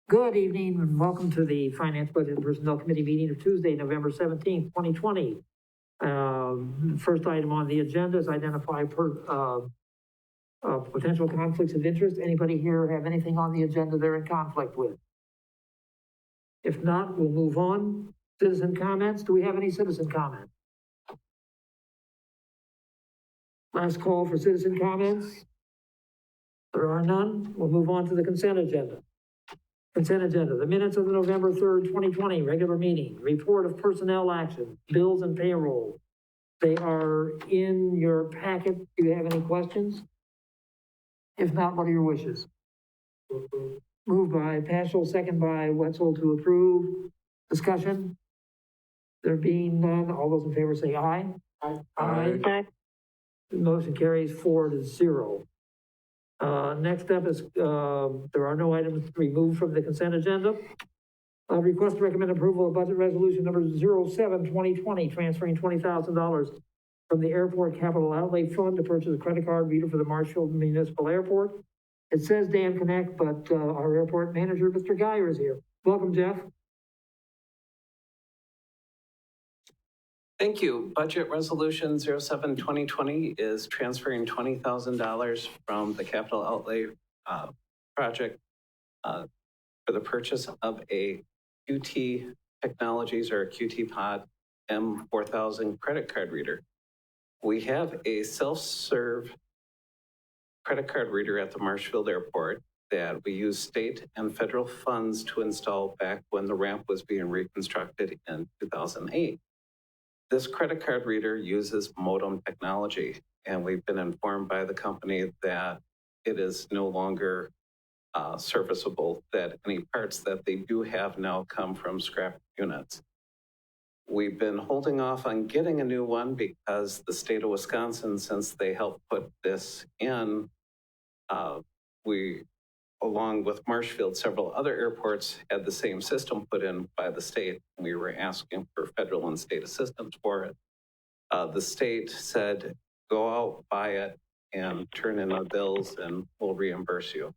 Good evening and welcome to the Finance, Budget and Personnel Committee meeting of Tuesday, November 17th, 2020. First item on the agenda is identify potential conflicts of interest. Anybody here have anything on the agenda they're in conflict with? If not, we'll move on. Citizen comments. Do we have any citizen comments? Last call for citizen comments. There are none. We'll move on to the consent agenda. Consent agenda, the minutes of the November 3rd, 2020 regular meeting, report of personnel action, bills and payroll. They are in your packet. Do you have any questions? If not, what are your wishes? Moved by Paschal, second by Wetzel to approve. Discussion? There being none, all those in favor say aye. Aye. Aye. The motion carries 4-0. Next up is, there are no items removed from the consent agenda. Request to recommend approval of budget resolution number 07-2020, transferring $20,000 from the airport capital outlay fund to purchase a credit card reader for the Marshfield Municipal Airport. It says Dan Connect, but our airport manager, Mr. Geyer, is here. Welcome, Jeff. Thank you. Budget Resolution 07-2020 is transferring $20,000 from the capital outlay project for the purchase of a QT Technologies or a QT Pod M4000 credit card reader. We have a self-serve credit card reader at the Marshfield Airport that we use state and federal funds to install back when the ramp was being reconstructed in 2008. This credit card reader uses modem technology, and we've been informed by the company that it is no longer serviceable, that any parts that they do have now come from scrap units. We've been holding off on getting a new one because the state of Wisconsin, since they helped put this in, we, along with Marshfield, several other airports had the same system put in by the state. We were asking for federal and state assistance for it. The state said, go out, buy it, and turn in the bills, and we'll reimburse you.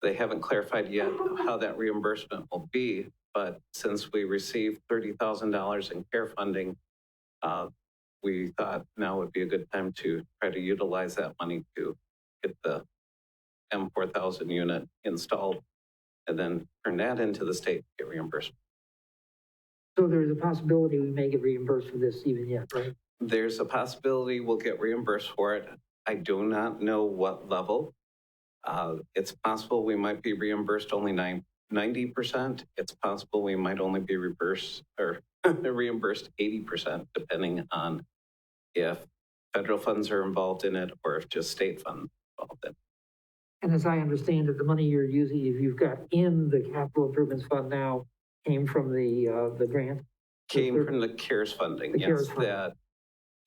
They haven't clarified yet how that reimbursement will be, but since we received $30,000 in CARE funding, we thought now would be a good time to try to utilize that money to get the M4000 unit installed and then turn that into the state to get reimbursement. So there's a possibility we may get reimbursed for this even yet, right? There's a possibility we'll get reimbursed for it. I do not know what level. It's possible we might be reimbursed only 90%. It's possible we might only be reimbursed 80%, depending on if federal funds are involved in it or if just state funds are involved in it. And as I understand it, the money you're using, if you've got in the capital improvements fund now, came from the grant? Came from the CARES funding, yes. That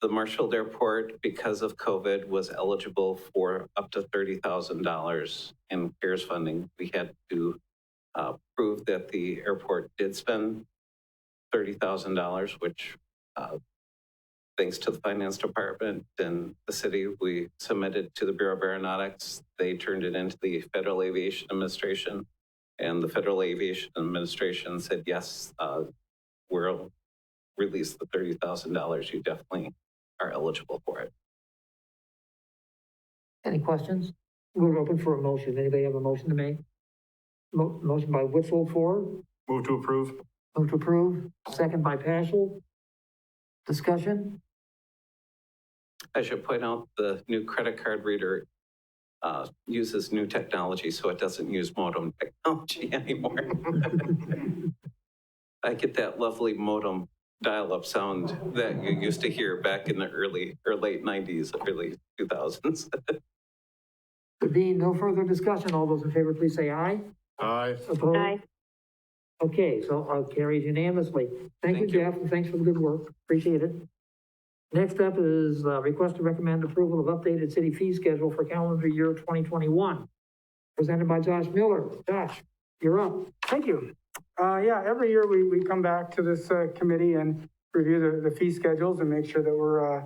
the Marshfield Airport, because of COVID, was eligible for up to $30,000 in CARES funding. We had to prove that the airport did spend $30,000, which thanks to the finance department and the city, we submitted to the Bureau of Aeronautics. They turned it into the Federal Aviation Administration, and the Federal Aviation Administration said, yes, we'll release the $30,000. You definitely are eligible for it. Any questions? We're open for a motion. Anybody have a motion to make? Motion by Wetzel for? Move to approve. Move to approve. Second by Paschal. Discussion? I should point out the new credit card reader uses new technology, so it doesn't use modem technology anymore. I get that lovely modem dial-up sound that you used to hear back in the early or late 90s, early 2000s. There being no further discussion, all those in favor, please say aye. Aye. Opposed? Aye. Okay, so carries unanimously. Thank you, Jeff, and thanks for the good work. Appreciate it. Next up is request to recommend approval of updated city fee schedule for calendar year 2021. Presented by Josh Miller. Josh, you're up. Thank you. Yeah, every year we come back to this committee and review the fee schedules and make sure that we're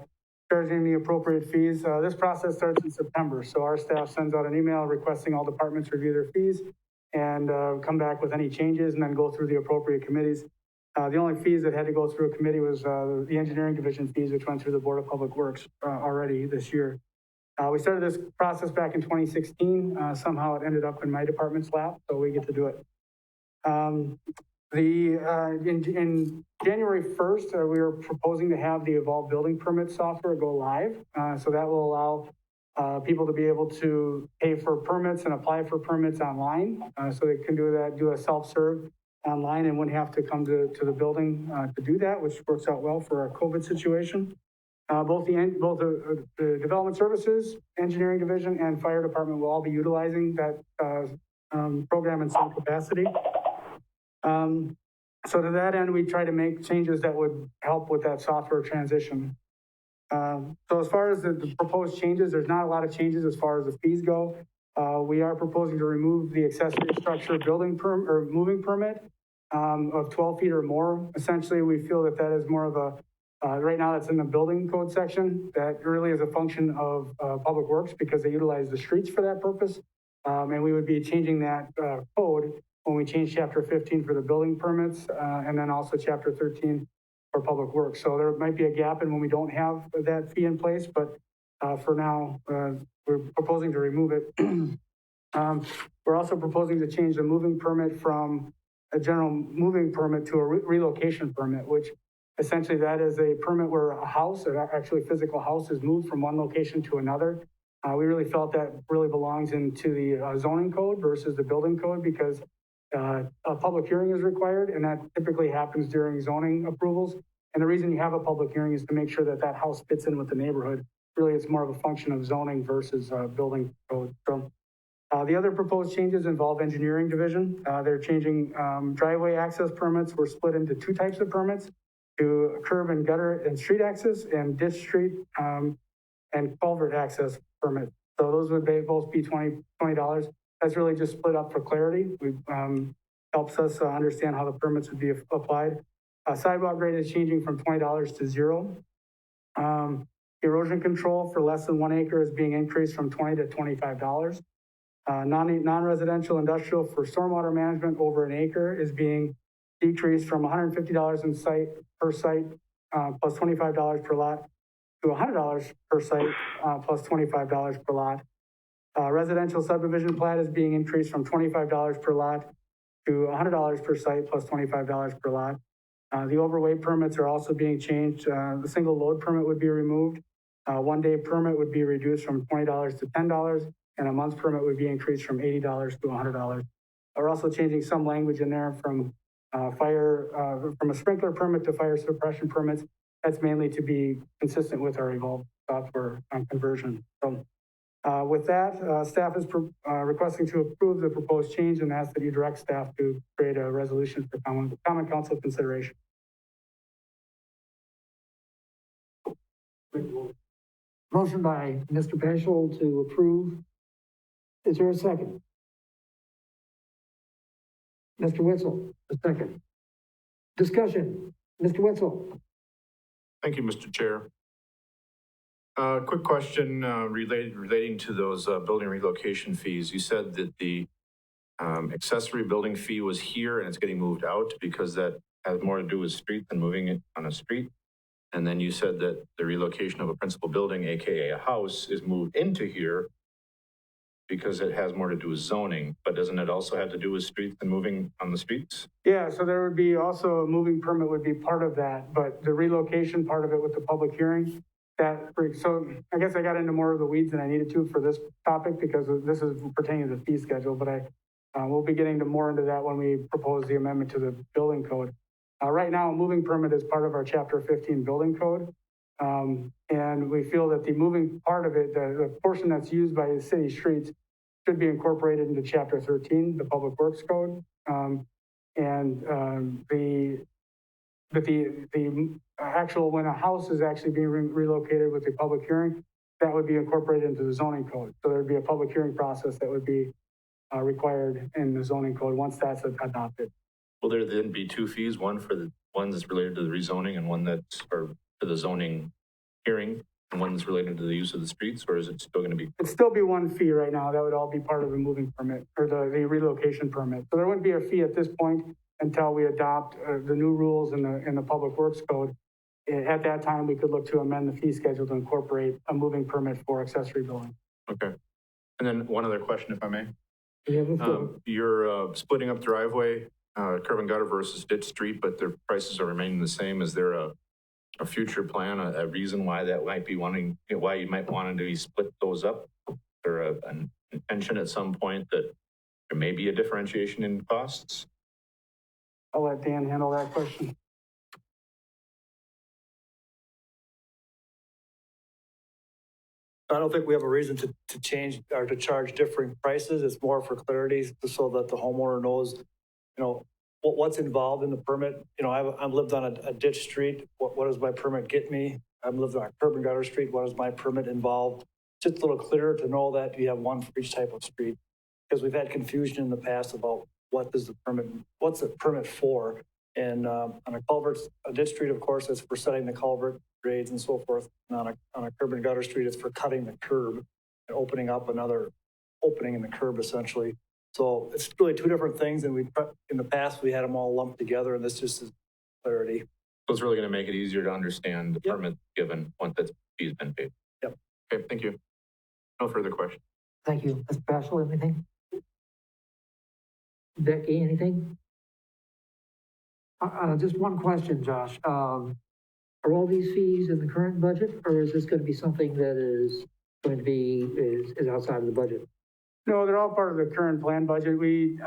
charging the appropriate fees. This process starts in September, so our staff sends out an email requesting all departments review their fees, and come back with any changes and then go through the appropriate committees. The only fees that had to go through a committee was the engineering division fees, which went through the Board of Public Works already this year. We started this process back in 2016. Somehow it ended up in my department's lap, so we get to do it. In January 1st, we are proposing to have the Evolve building permit software go live. So that will allow people to be able to pay for permits and apply for permits online. So they can do a self-serve online and wouldn't have to come to the building to do that, which works out well for our COVID situation. Both the development services, engineering division, and fire department will all be utilizing that program in some capacity. So to that end, we try to make changes that would help with that software transition. So as far as the proposed changes, there's not a lot of changes as far as the fees go. We are proposing to remove the accessory structure building moving permit of 12 feet or more. Essentially, we feel that is more of a right now that's in the building code section. That really is a function of Public Works because they utilize the streets for that purpose. And we would be changing that code when we change chapter 15 for the building permits and then also chapter 13 for Public Works. So there might be a gap in when we don't have that fee in place, but for now, we're proposing to remove it. We're also proposing to change the moving permit from a general moving permit to a relocation permit, which essentially that is a permit where a house, actually a physical house, is moved from one location to another. We really felt that really belongs into the zoning code versus the building code because a public hearing is required, and that typically happens during zoning approvals. And the reason you have a public hearing is to make sure that that house fits in with the neighborhood. Really, it's more of a function of zoning versus building code. So the other proposed changes involve engineering division. They're changing driveway access permits. We're split into two types of permits, to curb and gutter and street access and ditch street and culvert access permit. So those would both be $20. That's really just split up for clarity. We helps us understand how the permits would be applied. Sidewalk grade is changing from $20 to $0. Erosion control for less than 1 acre is being increased from $20 to $25. Non-residential industrial for stormwater management over 1 acre is being decreased from $150 per site plus $25 per lot to $100 per site plus $25 per lot. Residential subdivision plat is being increased from $25 per lot to $100 per site plus $25 per lot. The overweight permits are also being changed. The single load permit would be removed. 1 day permit would be reduced from $20 to $10, and a month permit would be increased from $80 to $100. We're also changing some language in there from from a sprinkler permit to fire suppression permits. That's mainly to be consistent with our Evolve software conversion. So with that, staff is requesting to approve the proposed change and ask that you direct staff to create a resolution for common council consideration. Motion by Mr. Peschel to approve. Is there a second? Mr. Witzel, a second. Discussion. Mr. Witzel. Thank you, Mr. Chair. Quick question relating to those building relocation fees. You said that the accessory building fee was here and it's getting moved out because that has more to do with street than moving it on a street. And then you said that the relocation of a principal building, AKA a house, is moved into here because it has more to do with zoning, but doesn't it also have to do with streets and moving on the streets? Yeah, so there would be also a moving permit would be part of that, but the relocation part of it with the public hearing, so I guess I got into more of the weeds than I needed to for this topic because this is pertaining to the fee schedule, but we'll be getting more into that when we propose the amendment to the building code. Right now, a moving permit is part of our chapter 15 building code. And we feel that the moving part of it, the portion that's used by the city streets, should be incorporated into chapter 13, the public works code. The actual, when a house is actually being relocated with a public hearing, that would be incorporated into the zoning code. So there'd be a public hearing process that would be required in the zoning code once that's adopted. Will there then be two fees, one for the one that's related to the rezoning and one that's for the zoning hearing? and one's related to the use of the streets, or is it still going to be? It'd still be one fee right now. That would all be part of the moving permit or the relocation permit. So there wouldn't be a fee at this point until we adopt the new rules in the Public Works Code. At that time, we could look to amend the fee schedule to incorporate a moving permit for accessory building. Okay. And then one other question, if I may. You have the floor. You're splitting up driveway, curb and gutter versus ditch street, but their prices are remaining the same. Is there a future plan, a reason why that might be why you might want to split those up? Or an intention at some point that there may be a differentiation in costs? I'll let Dan handle that question. I don't think we have a reason to change or to charge differing prices. It's more for clarity so that the homeowner knows, what's involved in the permit. I've lived on a ditch street. What does my permit get me? I've lived on a curb and gutter street. What does my permit involve? Just a little clearer to know that you have one for each type of street. Because we've had confusion in the past about what's the permit for? And on a culvert, a ditch street, of course, it's for setting the culvert grades and so forth. And on a curb and gutter street, it's for cutting the curb and opening up another opening in the curb, essentially. So it's really two different things. And in the past, we had them all lumped together, and this just is clarity. So it's really going to make it easier to understand the Yep. permit given once that fee's been paid. Yep. Okay, thank you. No further questions. Thank you. Mr. Paschal, anything? Becky, anything? Just one question, Josh. Are all these fees in the current budget, or is this going to be something that is going to be, is outside of the budget? No, they're all part of the current plan budget. We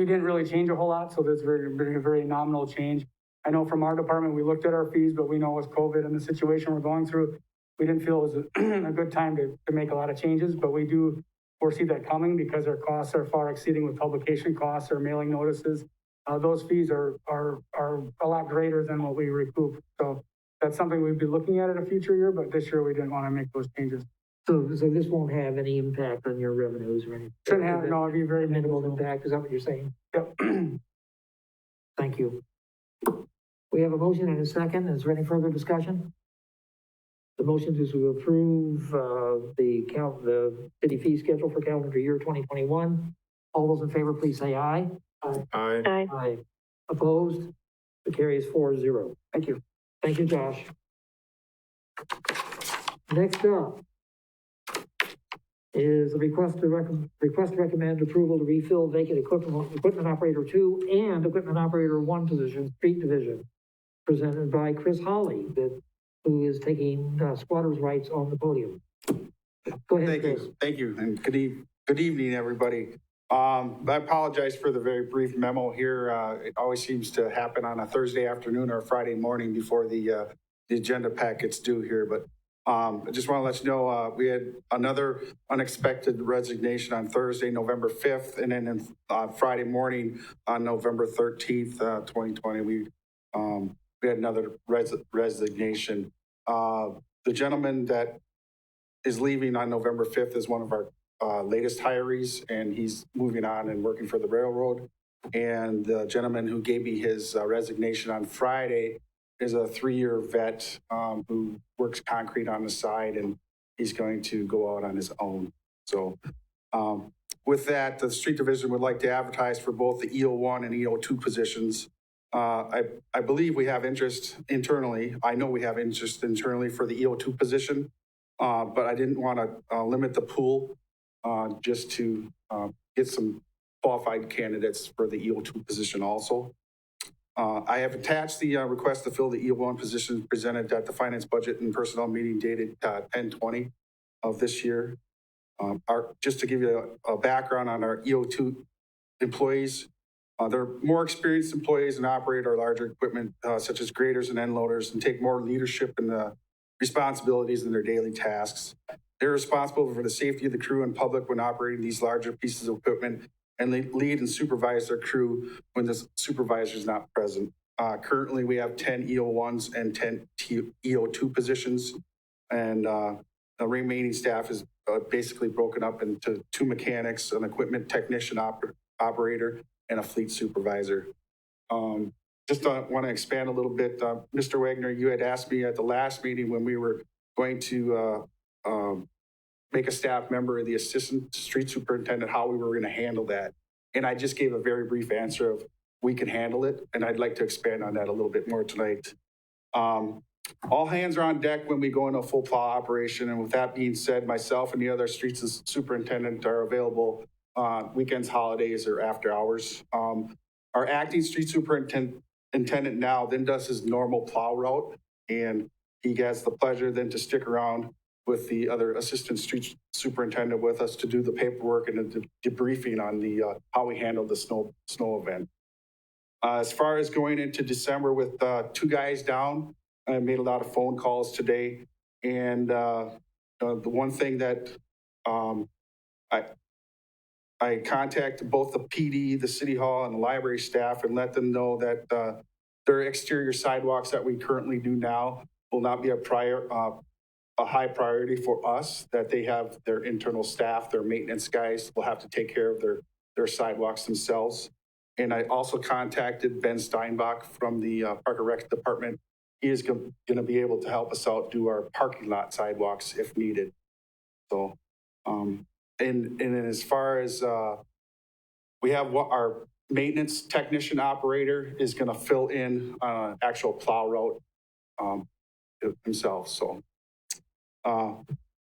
didn't really change a whole lot, so there's very nominal change. I know from our department, we looked at our fees, but we know with COVID and the situation we're going through, we didn't feel it was a good time to make a lot of changes, but we do foresee that coming because our costs are far exceeding with publication costs or mailing notices. Those fees are a lot greater than what we recoup. So that's something we'd be looking at in a future year, but this year we didn't want to make those changes. So this won't have any impact on your revenues or anything? Shouldn't have, no, it'd be very Minimal impact, is that what you're saying? Yep. Thank you. We have a motion and a second. Is there any further discussion? The motion is to approve the city fee schedule for calendar year 2021. All those in favor, please say aye. Aye. Aye. Opposed? The carry is 4-0. Thank you. Thank you, Josh. Next up is the request to recommend approval to refill vacant equipment operator 2 and equipment operator 1 position, street division, presented by Chris Hawley, who is taking squatters' rights on the podium. Go ahead, Chris. Thank you, and good evening, everybody. I apologize for the very brief memo here. It always seems to happen on a Thursday afternoon or a Friday morning before the agenda packet's due here. But I just want to let you know we had another unexpected resignation on Thursday, November 5th, and then on Friday morning on November 13th, 2020, we had another resignation. The gentleman that is leaving on November 5th is one of our latest hirees, and he's moving on and working for the railroad. And the gentleman who gave me his resignation on Friday is a 3-year vet who works concrete on the side, and he's going to go out on his own. So with that, the street division would like to advertise for both the EO1 and EO2 positions. I believe we have interest internally. I know we have interest internally for the EO2 position, but I didn't want to limit the pool just to get some qualified candidates for the EO2 position also. I have attached the request to fill the EO1 position presented at the Finance Budget and Personnel meeting dated 10/20 of this year. Just to give you a background on our EO2 employees, they're more experienced employees and operate our larger equipment, such as graders and end loaders, and take more leadership and responsibilities in their daily tasks. They're responsible for the safety of the crew and public when operating these larger pieces of equipment, and they lead and supervise their crew when the supervisor is not present. Currently, we have 10 EO1s and 10 EO2 positions, and the remaining staff is basically broken up into 2 mechanics, an equipment technician operator, and a fleet supervisor. just want to expand a little bit. Mr. Wagner, you had asked me at the last meeting when we were going to make a staff member of the assistant street superintendent, how we were going to handle that. And I just gave a very brief answer of we can handle it. And I'd like to expand on that a little bit more tonight. All hands are on deck when we go into a full plow operation. And with that being said, myself and the other streets superintendent are available on weekends, holidays, or after hours. Our acting street superintendent now then does his normal plow route, and he has the pleasure then to stick around with the other assistant street superintendent with us to do the paperwork and the debriefing on the how we handled the snow event. As far as going into December with 2 guys down, I made a lot of phone calls today, and the one thing that I contacted both the PD, the city hall, and the library staff and let them know that their exterior sidewalks that we currently do now will not be a high priority for us, that they have their internal staff, their maintenance guys will have to take care of their sidewalks themselves. And I also contacted Ben Steinbach from the Park and Rec Department. He is going to be able to help us out do our parking lot sidewalks if needed. So, and then as far as we have what our maintenance technician operator is going to fill in actual plow route himself. So,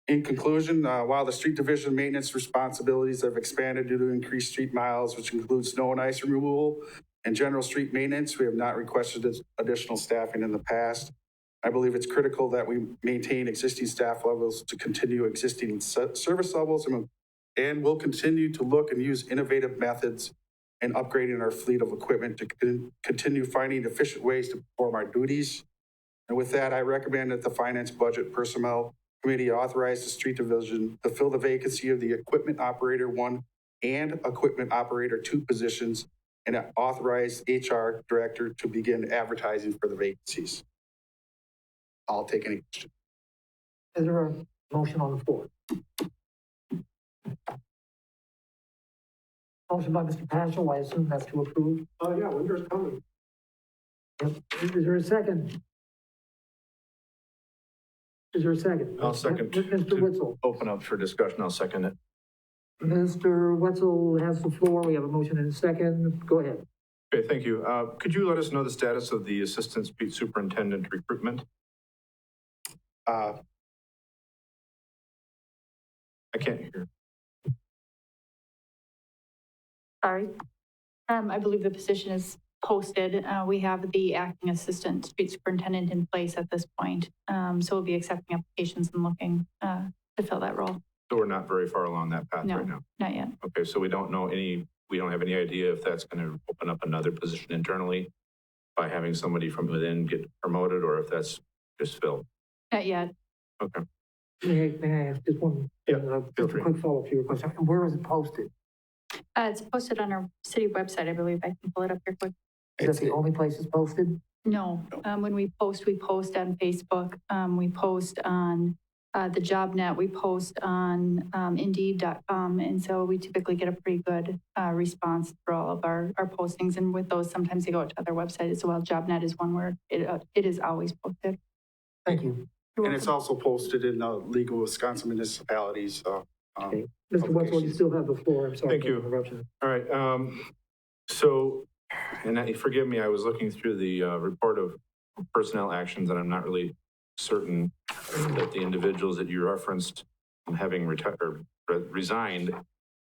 in conclusion, while the street division maintenance responsibilities have expanded due to increased street miles, which includes snow and ice removal and general street maintenance, we have not requested additional staffing in the past. I believe it's critical that we maintain existing staff levels to continue existing service levels, and we'll continue to look and use innovative methods and upgrading our fleet of equipment to continue finding efficient ways to perform our duties. And with that, I recommend that the Finance Budget Personnel Committee authorize the street division to fill the vacancy of the Equipment Operator 1 and Equipment Operator 2 positions, and authorize HR Director to begin advertising for the vacancies. I'll take any questions. Is there a motion on the floor? Motion by Mr. Paschal, I assume that's to approve. Oh, yeah, winter's coming. Yep. Is there a second? Is there a second? I'll second. Mr. Witzel. Open up for discussion. I'll second it. Mr. Wetzel has the floor. We have a motion and a second. Go ahead. Okay, thank you. Could you let us know the status of the assistant street superintendent recruitment? I can't hear. Sorry. I believe the position is posted. We have the acting assistant street superintendent in place at this point. So we'll be accepting applications and looking to fill that role. So we're not very far along that path right now. Not yet. Okay, so we don't have any idea if that's going to open up another position internally by having somebody from within get promoted, or if that's just filled. Not yet. Okay. May I ask just one? Yeah, feel just a free. quick follow-up to your question. Where is it posted? It's posted on our city website, I believe. I can pull it up here quick. Is that the only place it's posted? No, when we post on Facebook. We post on the JobNet. We post on Indeed.com. And so we typically get a pretty good response for all of our postings. And with those, sometimes they go to other websites as well. JobNet is one where it is always posted. Thank you. And it's also posted in League of Wisconsin Municipalities. Okay. Mr. Wetzel, you still have the floor. I'm sorry. Thank for you. the interruption. All right. So, and forgive me, I was looking through the report of personnel actions, and I'm not really certain that the individuals that you referenced having resigned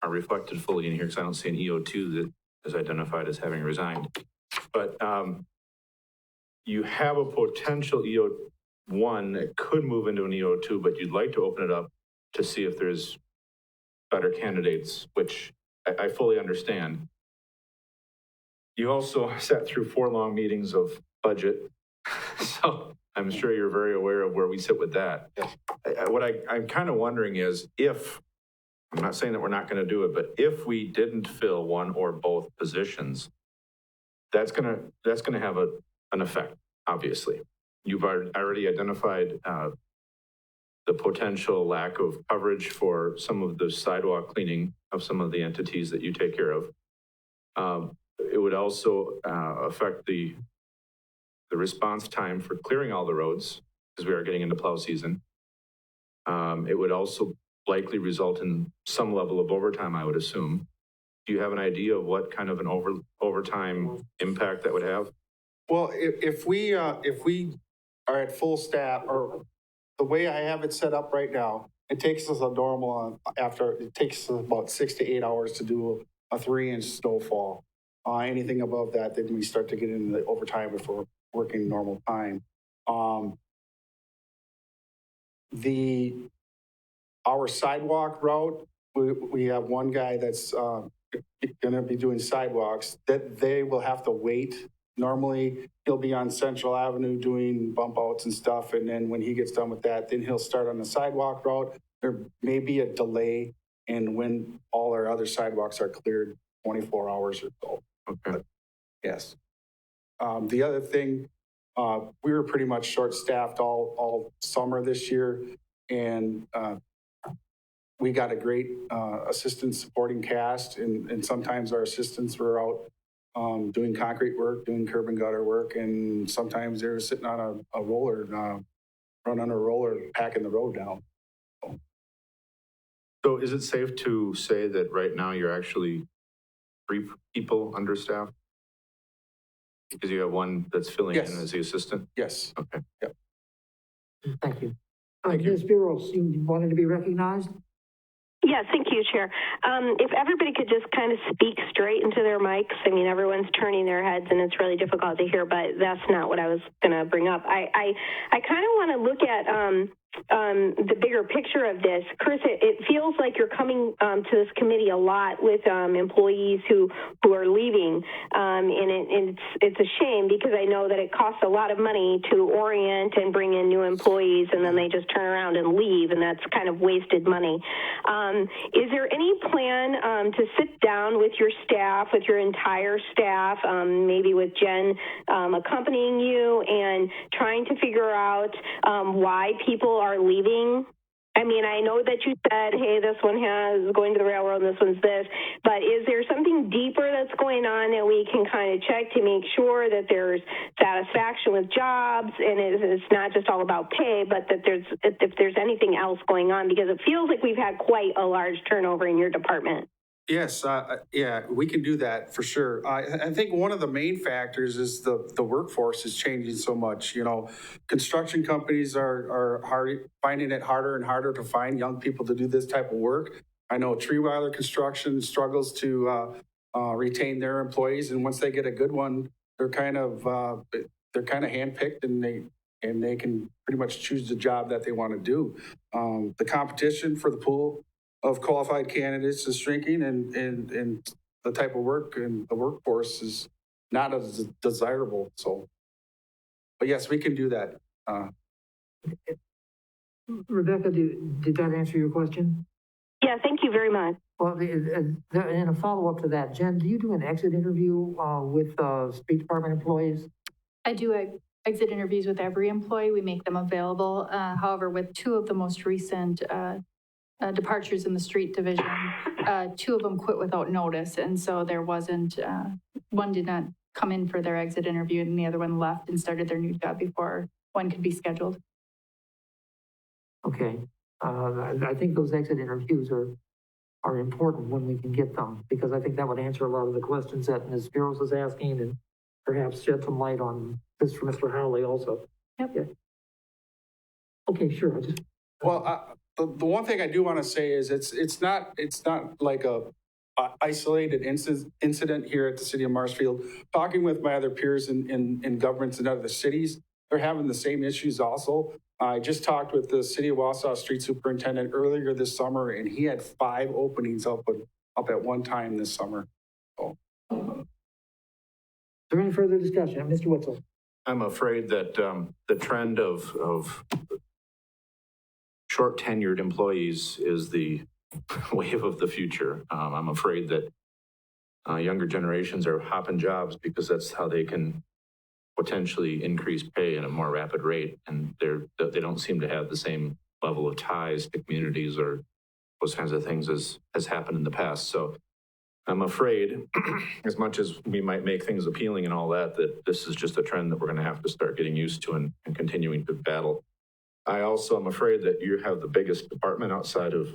are reflected fully in here, because I don't see an EO2 that is identified as having resigned. But you have a potential EO1 that could move into an EO2, but you'd like to open it up to see if there's better candidates, which I fully understand. You also sat through 4 long meetings of budget, so I'm sure you're very aware of where we sit with that. What I'm kind of wondering is if, I'm not saying that we're not going to do it, but if we didn't fill one or both positions, that's going to have an effect, obviously. You've already identified the potential lack of coverage for some of the sidewalk cleaning of some of the entities that you take care of. It would also affect the the response time for clearing all the roads, because we are getting into plow season. It would also likely result in some level of overtime, I would assume. Do you have an idea of what kind of an overtime impact that would have? Well, if we are at full staff, or the way I have it set up right now, it takes us a normal, it takes us about 6 to 8 hours to do a 3-inch snowfall. Anything above that, then we start to get into the overtime if we're working normal time. Our sidewalk route, we have one guy that's gonna be doing sidewalks, that they will have to wait. Normally, he'll be on Central Avenue doing bump outs and stuff, and then when he gets done with that, then he'll start on the sidewalk route. There may be a delay in when all our other sidewalks are cleared, 24 hours or so. Okay. But, yes. The other thing, we were pretty much short-staffed all summer this year, and we got a great assistant supporting cast, and sometimes our assistants were out doing concrete work, doing curb and gutter work, and sometimes they were sitting on a roller, running a roller, packing the road down. So is it safe to say that right now you're actually 3 people understaffed? Because you have one that's filling Yes. in as the assistant? Yes. Okay. Yep. Thank you. Thank you. Ms. Buros, you wanted to be recognized? Yes, thank you, Chair. If everybody could just kind of speak straight into their mics. I mean, everyone's turning their heads and it's really difficult to hear, but that's not what I was going to bring up. I kind of want to look at the bigger picture of this. Chris, it feels like you're coming to this committee a lot with employees who are leaving, and it's a shame because I know that it costs a lot of money to orient and bring in new employees, and then they just turn around and leave, and that's kind of wasted money. Is there any plan to sit down with your staff, with your entire staff, maybe with Jen accompanying you, and trying to figure out why people are leaving? I mean, I know that you said, hey, this one has going to the railroad and this one's this, but is there something deeper that's going on that we can kind of check to make sure that there's satisfaction with jobs and it's not just all about pay, but that if there's anything else going on? Because it feels like we've had quite a large turnover in your department. Yes, yeah, we can do that for sure. I think one of the main factors is the workforce is changing so much. You know, construction companies are finding it harder and harder to find young people to do this type of work. I know Treeweiler Construction struggles to retain their employees, and once they get a good one, they're kind of handpicked, and they can pretty much choose the job that they want to do. The competition for the pool of qualified candidates is shrinking, and the type of work and the workforce is not as desirable. So, but yes, we can do that. Rebecca, did that answer your question? Yeah, thank you very much. Well, and a follow-up to that, Jen, do you do an exit interview with street department employees? I do exit interviews with every employee. We make them available. However, with 2 of the most recent departures in the street division, 2 of them quit without notice. And so there wasn't, one did not come in for their exit interview and the other one left and started their new job before one could be scheduled. Okay. I think those exit interviews are important when we can get them, because I think that would answer a lot of the questions that Ms. Buros is asking and perhaps shed some light on this for Mr. Howley also. Yep. Yeah. Okay, sure. Well, the one thing I do want to say is it's not like a isolated incident here at the city of Marshfield. Talking with my other peers in governments in other cities, they're having the same issues also. I just talked with the city of Wausau street superintendent earlier this summer, and he had 5 openings up at one time this summer. So. Is there any further discussion? Mr. Witzel? I'm afraid that the trend of short tenured employees is the wave of the future. I'm afraid that younger generations are hopping jobs because that's how they can potentially increase pay at a more rapid rate, and they don't seem to have the same level of ties to communities or those kinds of things as has happened in the past. So I'm afraid, as much as we might make things appealing and all that, that this is just a trend that we're going to have to start getting used to and continuing to battle. I also am afraid that you have the biggest department outside of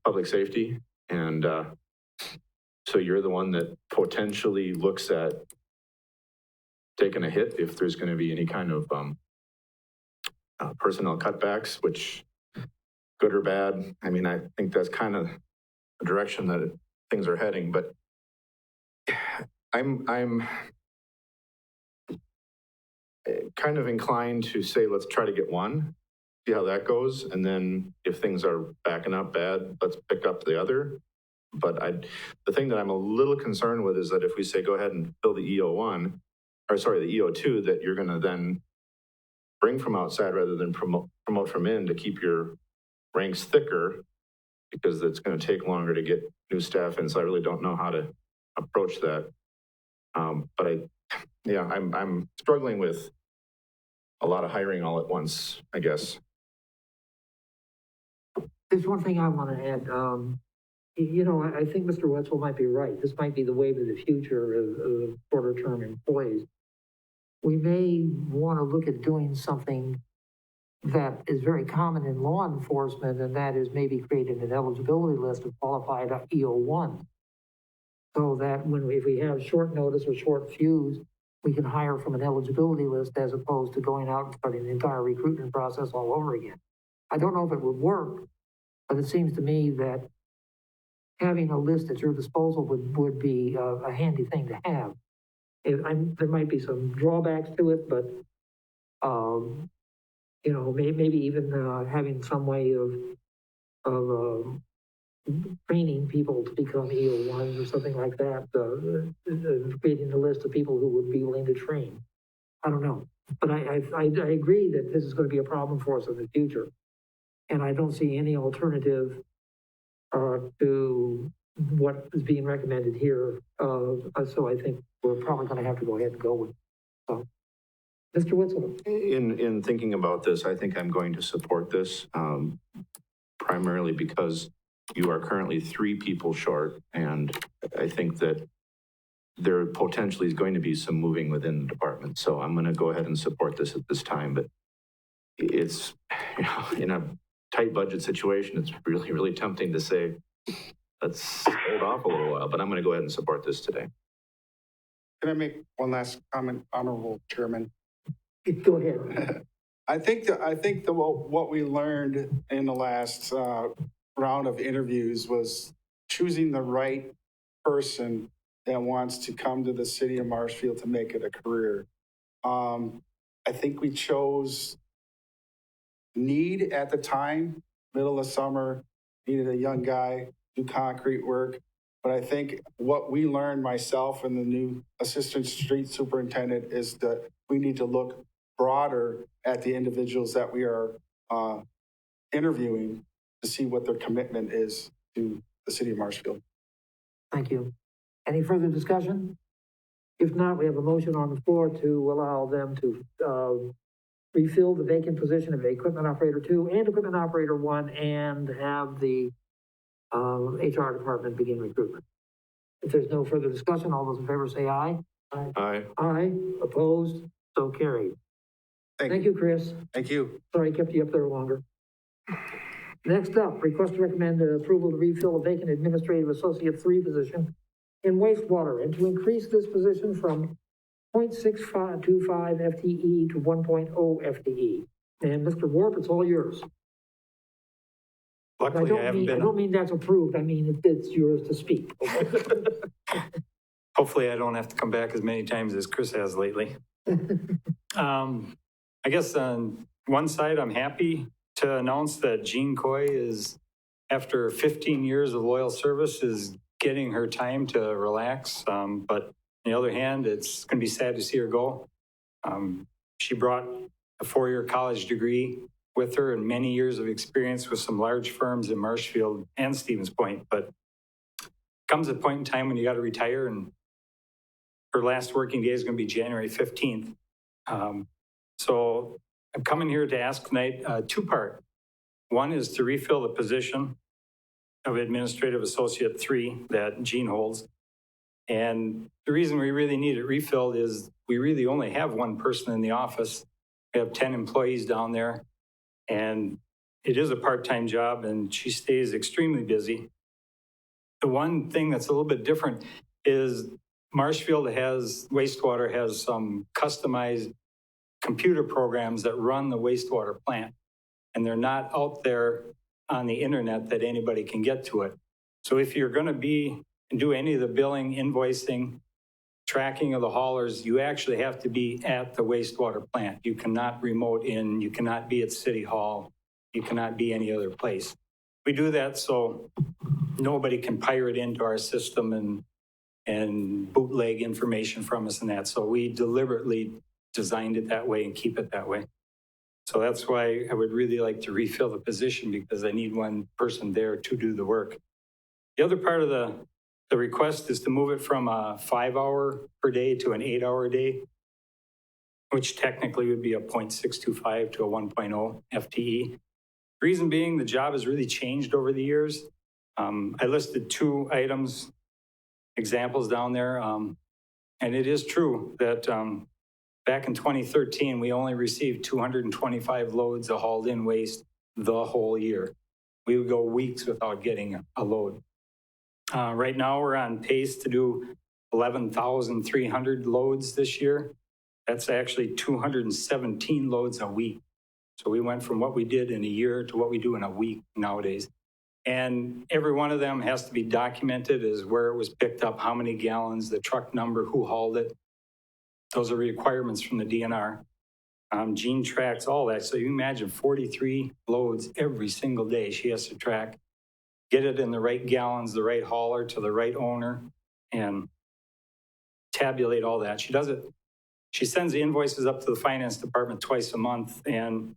public safety, and so you're the one that potentially looks at taking a hit if there's going to be any kind of personnel cutbacks, which good or bad. I mean, I think that's kind of the direction that things are heading, but I'm kind of inclined to say, let's try to get one, see how that goes. And then if things are backing up bad, let's pick up the other. But the thing that I'm a little concerned with is that if we say, go ahead and fill the the EO2, that you're going to then bring from outside rather than promote from in to keep your ranks thicker, because it's going to take longer to get new staff in. So I really don't know how to approach that. But I'm struggling with a lot of hiring all at once, I guess. There's one thing I want to add. I think Mr. Wetzel might be right. This might be the wave of the future of shorter-term employees. We may want to look at doing something that is very common in law enforcement, and that is maybe creating an eligibility list of qualified EO1. So that if we have short notice or short fuse, we can hire from an eligibility list as opposed to going out and starting the entire recruitment process all over again. I don't know if it would work, but it seems to me that having a list at your disposal would be a handy thing to have. There might be some drawbacks to it, but maybe even having some way of training people to become EO1s or something like that, creating a list of people who would be willing to train. I don't know, but I agree that this is going to be a problem for us in the future, and I don't see any alternative to what is being recommended here. So I think we're probably going to have to go ahead and go with it. So, Mr. Wetzel. In thinking about this, I think I'm going to support this primarily because you are currently 3 people short, and I think that there potentially is going to be some moving within the department. So I'm going to go ahead and support this at this time, but it's, in a tight budget situation, it's really, really tempting to say, let's hold off a little while, but I'm going to go ahead and support this today. Can I make one last comment, Honorable Chairman? Go ahead. I think what we learned in the last round of interviews was choosing the right person that wants to come to the city of Marshfield to make it a career. I think we chose need at the time, middle of summer, needed a young guy, do concrete work. But I think what we learned, myself and the new assistant street superintendent, is that we need to look broader at the individuals that we are interviewing to see what their commitment is to the city of Marshfield. Thank you. Any further discussion? If not, we have a motion on the floor to allow them to refill the vacant position of Equipment Operator 2 and Equipment Operator 1 and have the HR department begin recruitment. If there's no further discussion, all those in favor say aye. Aye. Aye. Opposed? So carried. Thank you, Chris. Thank you. Sorry I kept you up there longer. Next up, request to recommend approval to refill a vacant Administrative Associate 3 position in wastewater and to increase this position from 0.625 FTE to 1.0 FTE. And Mr. Warp, it's all yours. Luckily, I don't mean that's approved. I mean, it's yours to speak. Hopefully I don't have to come back as many times as Chris has lately. I guess on one side, I'm happy to announce that Jean Coy is, after 15 years of loyal service, is getting her time to relax. But on the other hand, it's going to be sad to see her go. She brought a 4-year college degree with her and many years of experience with some large firms in Marshfield and Stevens Point. But comes a point in time when you got to retire, and her last working day is going to be January 15th. So I'm coming here to ask tonight 2-part. One is to refill the position of Administrative Associate 3 that Gene holds. And the reason we really need it refilled is we really only have one person in the office. We have 10 employees down there, and it is a part-time job, and she stays extremely busy. The one thing that's a little bit different is Marshfield wastewater has some customized computer programs that run the wastewater plant, and they're not out there on the internet that anybody can get to it. So if you're going to do any of the billing, invoicing, tracking of the haulers, you actually have to be at the wastewater plant. You cannot remote in, you cannot be at City Hall, you cannot be any other place. We do that so nobody can pirate into our system and bootleg information from us and that. So we deliberately designed it that way and keep it that way. So that's why I would really like to refill the position, because I need one person there to do the work. The other part of the request is to move it from a 5-hour per day to an 8-hour a day, which technically would be a 0.625 to a 1.0 FTE. Reason being, the job has really changed over the years. I listed 2 examples down there. And it is true that back in 2013, we only received 225 loads of hauled in waste the whole year. We would go weeks without getting a load. Right now, we're on pace to do 11,300 loads this year. That's actually 217 loads a week. So we went from what we did in a year to what we do in a week nowadays. And every one of them has to be documented as where it was picked up, how many gallons, the truck number, who hauled it. Those are requirements from the DNR. Gene tracks all that. So you imagine 43 loads every single day she has to track, get it in the right gallons, the right hauler to the right owner, and tabulate all that. She does it. She sends the invoices up to the finance department twice a month. And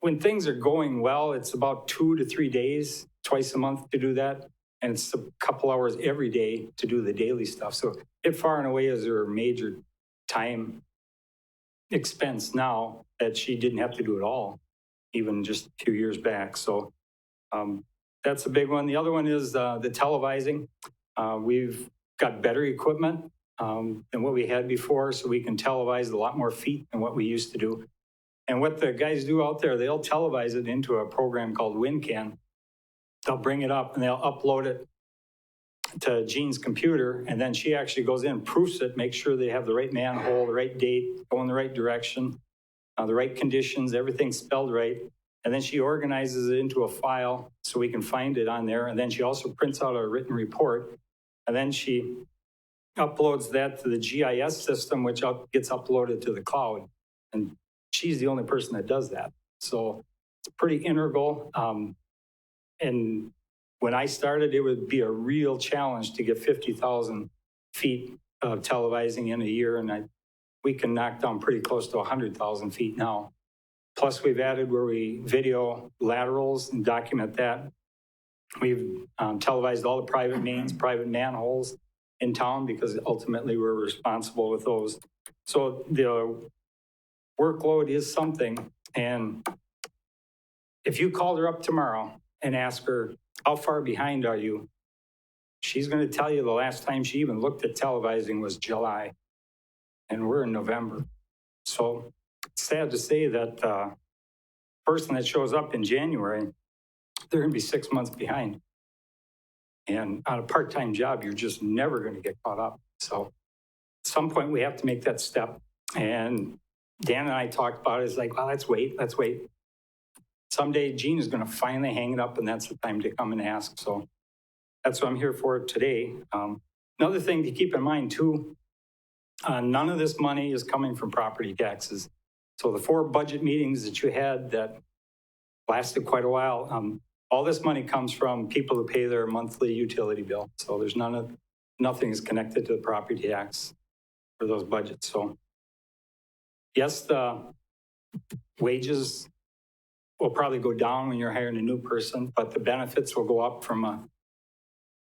when things are going well, it's about 2 to 3 days, twice a month to do that. And it's a couple hours every day to do the daily stuff. So it far and away is her major time expense now that she didn't have to do it all, even just a few years back. So that's a big one. The other one is the televising. We've got better equipment than what we had before, so we can televise a lot more feet than what we used to do. And what the guys do out there, they'll televise it into a program called WinCan. They'll bring it up and they'll upload it to Jean's computer, and then she actually goes in, proofs it, makes sure they have the right manhole, the right date, go in the right direction, the right conditions, everything's spelled right. And then she organizes it into a file so we can find it on there. And then she also prints out a written report. And then she uploads that to the GIS system, which gets uploaded to the cloud. And she's the only person that does that. So it's pretty integral. And when I started, it would be a real challenge to get 50,000 feet of televising in a year. And we can knock down pretty close to 100,000 feet now. Plus, we've added where we video laterals and document that. We've televised all the private mains, private manholes in town, because ultimately we're responsible with those. So the workload is something. And if you called her up tomorrow and ask her, how far behind are you? She's going to tell you the last time she even looked at televising was July. And we're in November. So it's sad to say that the person that shows up in January, they're going to be 6 months behind. And on a part-time job, you're just never going to get caught up. So at some point, we have to make that step. And Dan and I talked about it. It's like, well, let's wait. Someday, Gene is going to finally hang it up, and that's the time to come and ask. So that's what I'm here for today. Another thing to keep in mind, too, none of this money is coming from property taxes. So the 4 budget meetings that you had that lasted quite a while, all this money comes from people who pay their monthly utility bill. So there's nothing is connected to the property tax for those budgets. So yes, the wages will probably go down when you're hiring a new person, but the benefits will go up from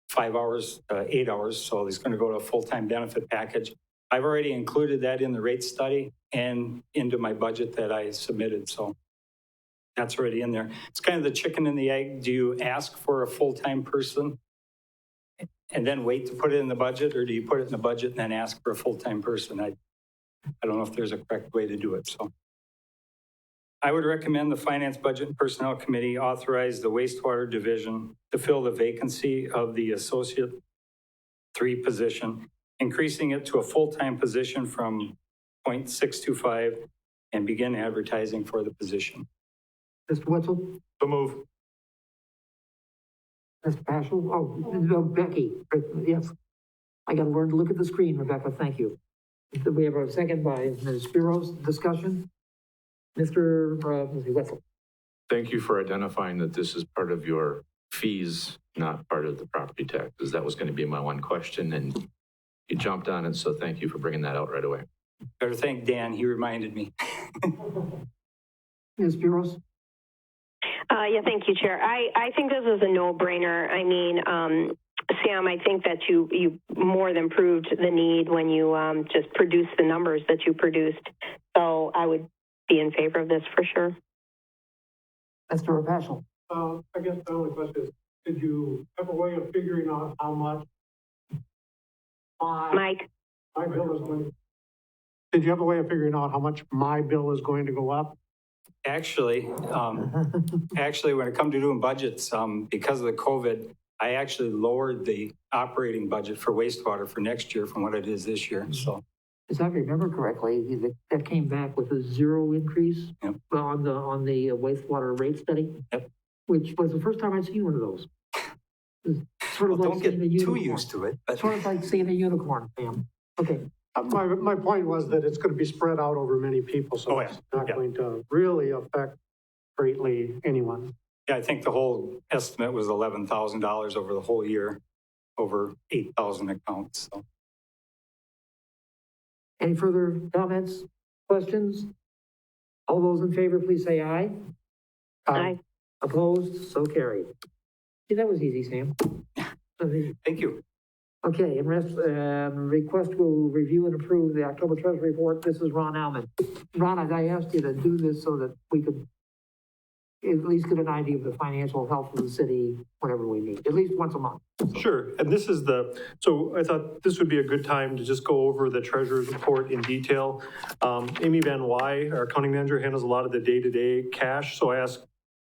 5 hours to 8 hours. So it's going to go to a full-time benefit package. I've already included that in the rate study and into my budget that I submitted. So That's already in there. It's kind of the chicken and the egg. Do you ask for a full-time person and then wait to put it in the budget, or do you put it in the budget and then ask for a full-time person? I don't know if there's a correct way to do it, so. I would recommend the Finance, Budget, and Personnel Committee authorize the wastewater division to fill the vacancy of the Associate 3 position, increasing it to a full-time position from .625 and begin advertising for the position. Mr. Wetzel? So move. Mr. Paschal? Oh, no, Becky. Yes. I got to learn to look at the screen, Rebecca. Thank you. We have a second by Ms. Spiros. Discussion? Mr. Wetzel? Thank you for identifying that this is part of your fees, not part of the property taxes. That was going to be my one question, and you jumped on it, so thank you for bringing that out right away. Better thank Dan, he reminded me. Ms. Spiros? Yeah, thank you, Chair. I think this is a no-brainer. I mean, Sam, I think that you more than proved the need when you just produced the numbers that you produced. So I would be in favor of this for sure. Mr. Paschal? I guess the only question is, did you have a way of figuring out how much Mike? my bill is going? Did you have a way of figuring out how much my bill is going to go up? Actually, when it comes to doing budgets, because of the COVID, I actually lowered the operating budget for wastewater for next year from what it is this year, so. As I remember correctly, that came back with a 0 increase. Yep. On the wastewater rate study. Yep. Which was the first time I'd seen one of those. It's sort of Well, like don't get seeing a too unicorn. used to it. But Sort of like seeing a unicorn, Pam. Okay. My point was that it's going to be spread out over many people, so Oh, yeah. it's not Yeah. going to really affect greatly anyone. yeah, I think the whole estimate was $11,000 over the whole year, over 8,000 accounts, so. Any further comments, questions? All those in favor, please say aye. Aye. Opposed? So carried. See, that was easy, Sam. Thank you. Okay, and request will review and approve the October Treasury report. This is Ron Alman. Ron, I asked you to do this so that we could at least get an idea of the financial health of the city whenever we meet, at least once a month. Sure, and this is so I thought this would be a good time to just go over the treasurer's report in detail. Amy Van Wy, our accounting manager, handles a lot of the day-to-day cash, so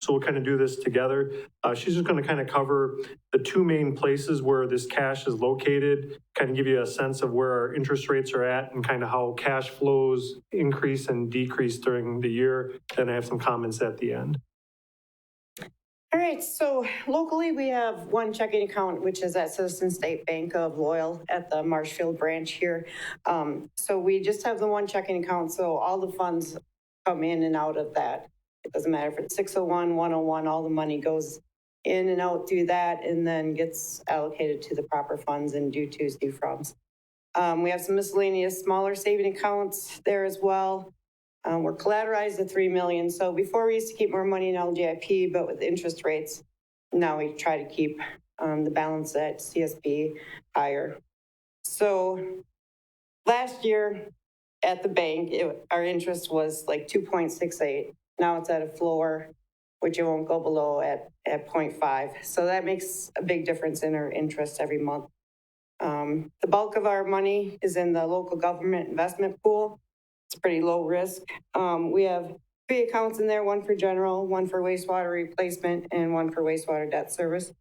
we'll kind of do this together. She's just going to kind of cover the 2 main places where this cash is located, kind of give you a sense of where our interest rates are at and kind of how cash flows increase and decrease during the year. Then I have some comments at the end. All right, so locally we have one checking account, which is at Citizen State Bank of Loyal at the Marshfield branch here. So we just have the one checking account, so all the funds come in and out of that. It doesn't matter if it's 601, 101, all the money goes in and out through that and then gets allocated to the proper funds and due tos, due froms. We have some miscellaneous smaller saving accounts there as well. We're collateralized at $3 million. So before we used to keep more money in LGIP, but with interest rates, now we try to keep the balance at CSB higher. So last year at the bank, our interest was like 2.68. Now it's at a floor, which it won't go below at 0.5. So that makes a big difference in our interest every month. The bulk of our money is in the local government investment pool. It's pretty low risk. We have 3 accounts in there, one for general, one for wastewater replacement, and one for wastewater debt service.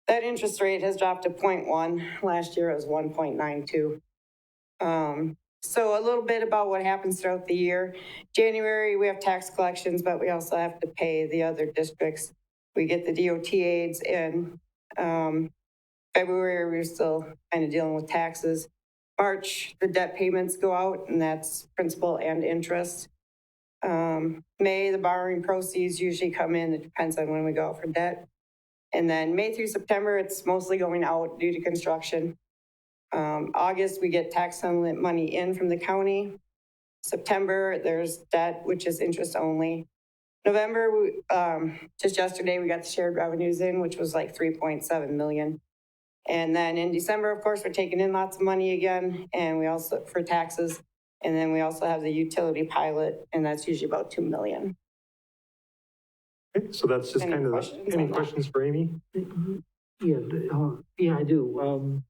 That interest rate has dropped to 0.1. Last year it was 1.92. So a little bit about what happens throughout the year. January, we have tax collections, but we also have to pay the other districts. We get the DOT aids in. February, we're still kind of dealing with taxes. March, the debt payments go out, and that's principal and interest. May, the borrowing proceeds usually come in. It depends on when we go out for debt. And then May through September, it's mostly going out due to construction. August, we get tax settlement money in from the county. September, there's debt, which is interest only. November, just yesterday, we got the shared revenues in, which was like 3.7 million. And then in December, of course, we're taking in lots of money again, and we also, for taxes. And then we also have the utility pilot, and that's usually about 2 million. Okay, so that's just Any kind of, questions any on that? questions for Amy? Yeah, I do.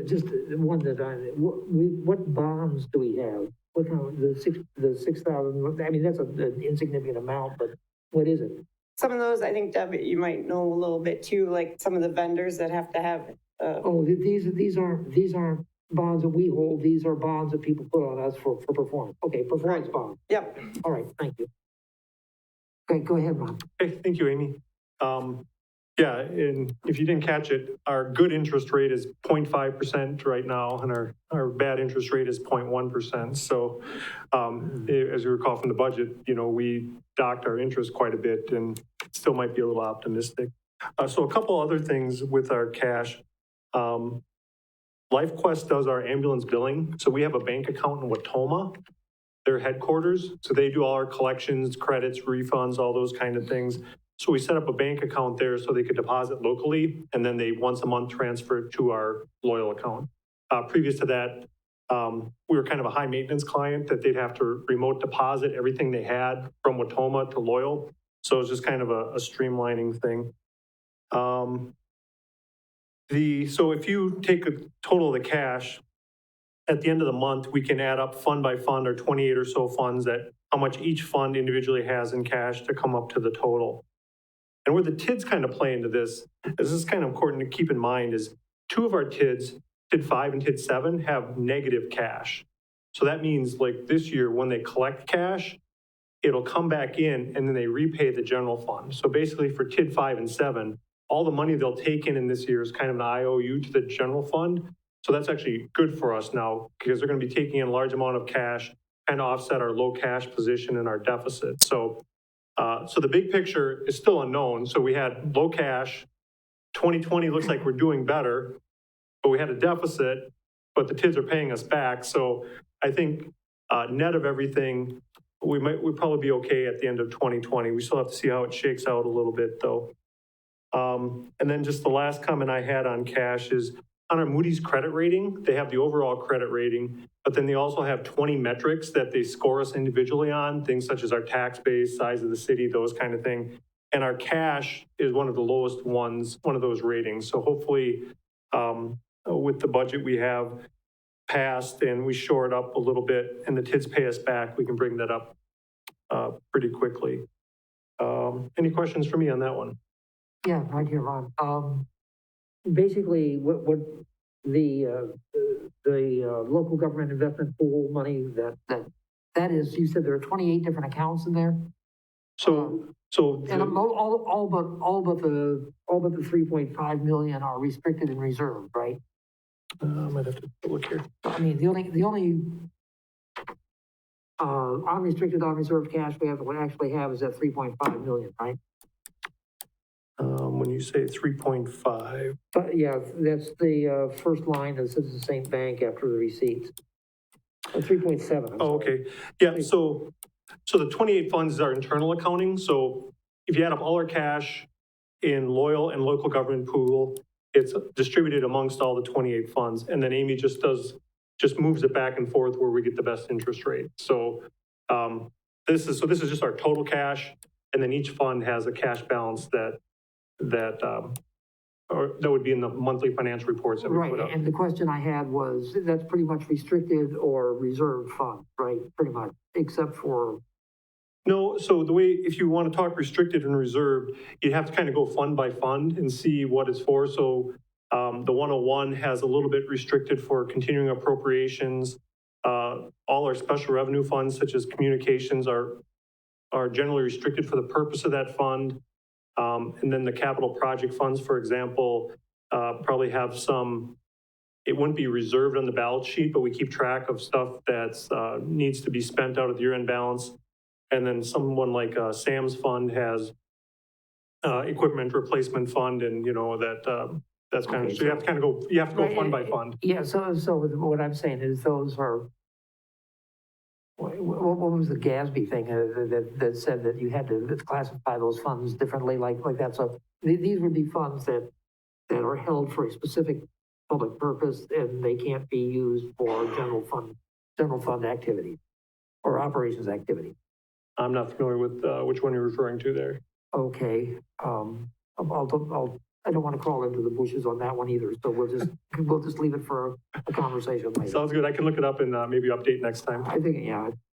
Just one that what bonds do we have? What kind of, the 6,000, I mean, that's an insignificant amount, but what is it? Some of those, I think, Deb, you might know a little bit too, like some of the vendors that have to have, Oh, these aren't bonds that we hold, these are bonds that people put on us for performance. Okay, performance bond. yep. All right, thank you. Okay, go ahead, Ron. Okay, thank you, Amy. Yeah, and if you didn't catch it, our good interest rate is 0.5% right now, and our bad interest rate is 0.1%. So as you recall from the budget, we docked our interest quite a bit and still might be a little optimistic. So a couple other things with our cash. LifeQuest does our ambulance billing. So we have a bank account in Watoma, their headquarters. So they do all our collections, credits, refunds, all those kind of things. So we set up a bank account there so they could deposit locally, and then they once a month transfer it to our Loyal account. Previous to that, we were kind of a high maintenance client that they'd have to remote deposit everything they had from Watoma to Loyal. So it's just kind of a streamlining thing. So if you take a total of the cash, at the end of the month, we can add up fund by fund or 28 or so funds that how much each fund individually has in cash to come up to the total. And where the TIDs kind of play into this is kind of important to keep in mind is two of our TIDs, TID 5 and TID 7, have negative cash. So that means like this year when they collect cash, it'll come back in and then they repay the general fund. So basically for TID 5 and 7, all the money they'll take in this year is kind of an IOU to the general fund. So that's actually good for us now because they're going to be taking in a large amount of cash, kind of offset our low cash position and our deficit. So the big picture is still unknown. So we had low cash. 2020 looks like we're doing better, but we had a deficit, but the TIDs are paying us back. So I think net of everything, we'd probably be okay at the end of 2020. We still have to see how it shakes out a little bit though. And then just the last comment I had on cash is on our Moody's credit rating, they have the overall credit rating, but then they also have 20 metrics that they score us individually on, things such as our tax base, size of the city, those kind of thing. And our cash is one of the lowest ones, one of those ratings. So hopefully with the budget we have passed and we shore it up a little bit and the TIDs pay us back, we can bring that up pretty quickly. Any questions for me on that one? Yeah, right here, Ron. Basically, what the local government investment pool money that is, you said there are 28 different accounts in there? So And all but the 3.5 million are restricted and reserved, right? I might have to look here. I mean, the only unrestricted, unreserved cash we actually have is that 3.5 million, right? When you say 3.5. But yeah, that's the first line that says the same bank after the receipts. 3.7. Oh, okay. Yeah, so the 28 funds is our internal accounting. So if you add up all our cash in Loyal and local government pool, it's distributed amongst all the 28 funds. And then Amy just moves it back and forth where we get the best interest rate. So this is just our total cash. And then each fund has a cash balance that would be in the monthly financial reports that we put up. Right, and the question I had was, that's pretty much restricted or reserved fund, right? Pretty much, except for... No, so the way, if you want to talk restricted and reserved, you have to kind of go fund by fund and see what it's for. So the 101 has a little bit restricted for continuing appropriations. All our special revenue funds, such as communications, are generally restricted for the purpose of that fund. And then the capital project funds, for example, probably have some, it wouldn't be reserved on the balance sheet, but we keep track of stuff that needs to be spent out of the year-end balance. And then someone like Sam's fund has equipment replacement fund, and that's kind of, so you have to go fund by fund. Yeah, so what I'm saying is those are, what was the GASB thing that said that you had to classify those funds differently, like that? So these would be funds that are held for a specific public purpose, and they can't be used for general fund activity or operations activity. I'm not familiar with which one you're referring to there. Okay, I don't want to crawl into the bushes on that one either, so we'll just leave it for a conversation later. Sounds good. I can look it up and maybe update next time. I think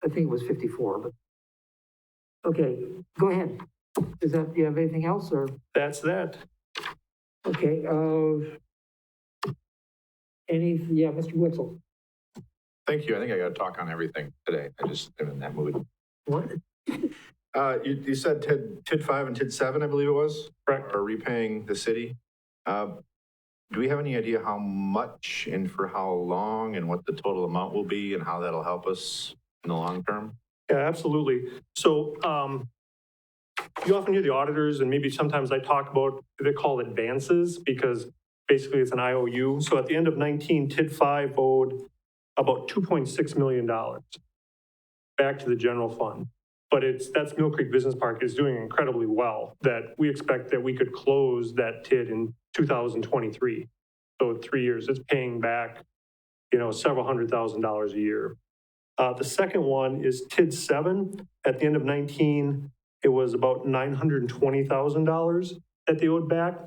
it was 54, but, okay, go ahead. Do you have anything else, or? That's that. Okay, Mr. Witzel? Thank you. I think I got to talk on everything today. I just am in that mood. What? You said TID 5 and TID 7, I believe it was? Correct. Are repaying the city. Do we have any idea how much and for how long and what the total amount will be and how that'll help us in the long term? Yeah, absolutely. So you often hear the auditors, and maybe sometimes I talk about, they call advances because basically it's an IOU. So at the end of 19, TID 5 owed about $2.6 million back to the general fund. But that's Mill Creek Business Park is doing incredibly well, that we expect that we could close that TID in 2023. So 3 years, it's paying back, several $100,000 a year. The second one is TID 7. At the end of 19, it was about $920,000 that they owed back.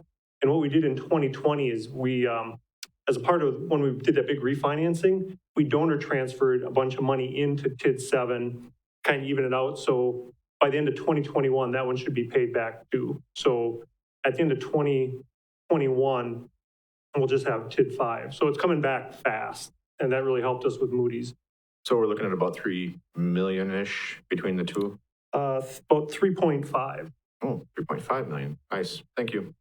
And what we did in 2020 is we, as a part of when we did that big refinancing, we donor transferred a bunch of money into TID 7, kind of even it out. So by the end of 2021, that one should be paid back too. So at the end of 2021, we'll just have TID 5. So it's coming back fast. And that really helped us with Moody's. So we're looking at about 3 million-ish between the two? About 3.5. Oh, 3.5 million. Nice. Thank you.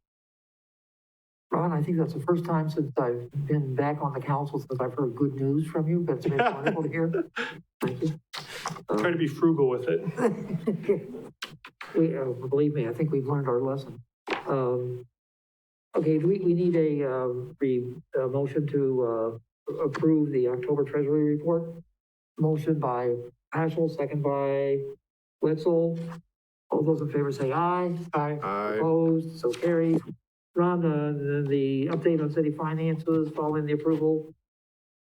Ron, I think that's the first time since I've been back on the council since I've heard good news from you. That's been wonderful to hear. Thank you. Try to be frugal with it. Believe me, I think we've learned our lesson. Okay, we need a motion to approve the October Treasury report. Motion by Paschal, second by Wetzel. All those in favor say aye. Aye. Aye. Opposed, so carried. Ron, the update on city finances following the approval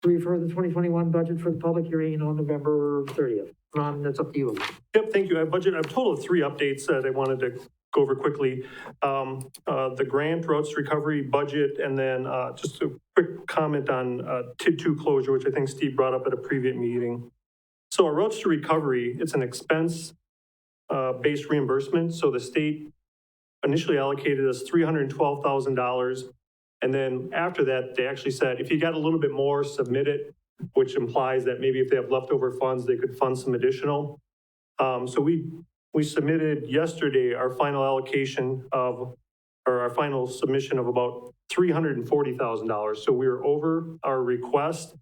to refer the 2021 budget for the public hearing on November 30th. Ron, that's up to you. Yep, thank you. I have a total of 3 updates that I wanted to go over quickly. The grant, routes to recovery budget, and then just a quick comment on TID 2 closure, which I think Steve brought up at a previous meeting. So our routes to recovery, it's an expense based reimbursement. So the state initially allocated us $312,000. And then after that, they actually said, if you got a little bit more, submit it, which implies that maybe if they have leftover funds, they could fund some additional. So we submitted yesterday our final allocation or our final submission of about $340,000. So we were over our request.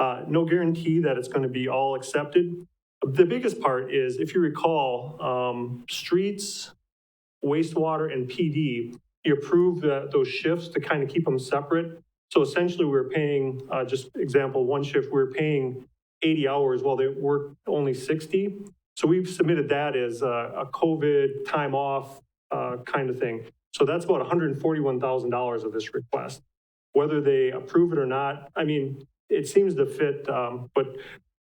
No guarantee that it's going to be all accepted. The biggest part is, if you recall, streets, wastewater, and PD, you approved those shifts to kind of keep them separate. So essentially we're paying, just example, one shift, we're paying 80 hours while they work only 60. So we've submitted that as a COVID time off kind of thing. So that's about $141,000 of this request. Whether they approve it or not, I mean, it seems to fit, but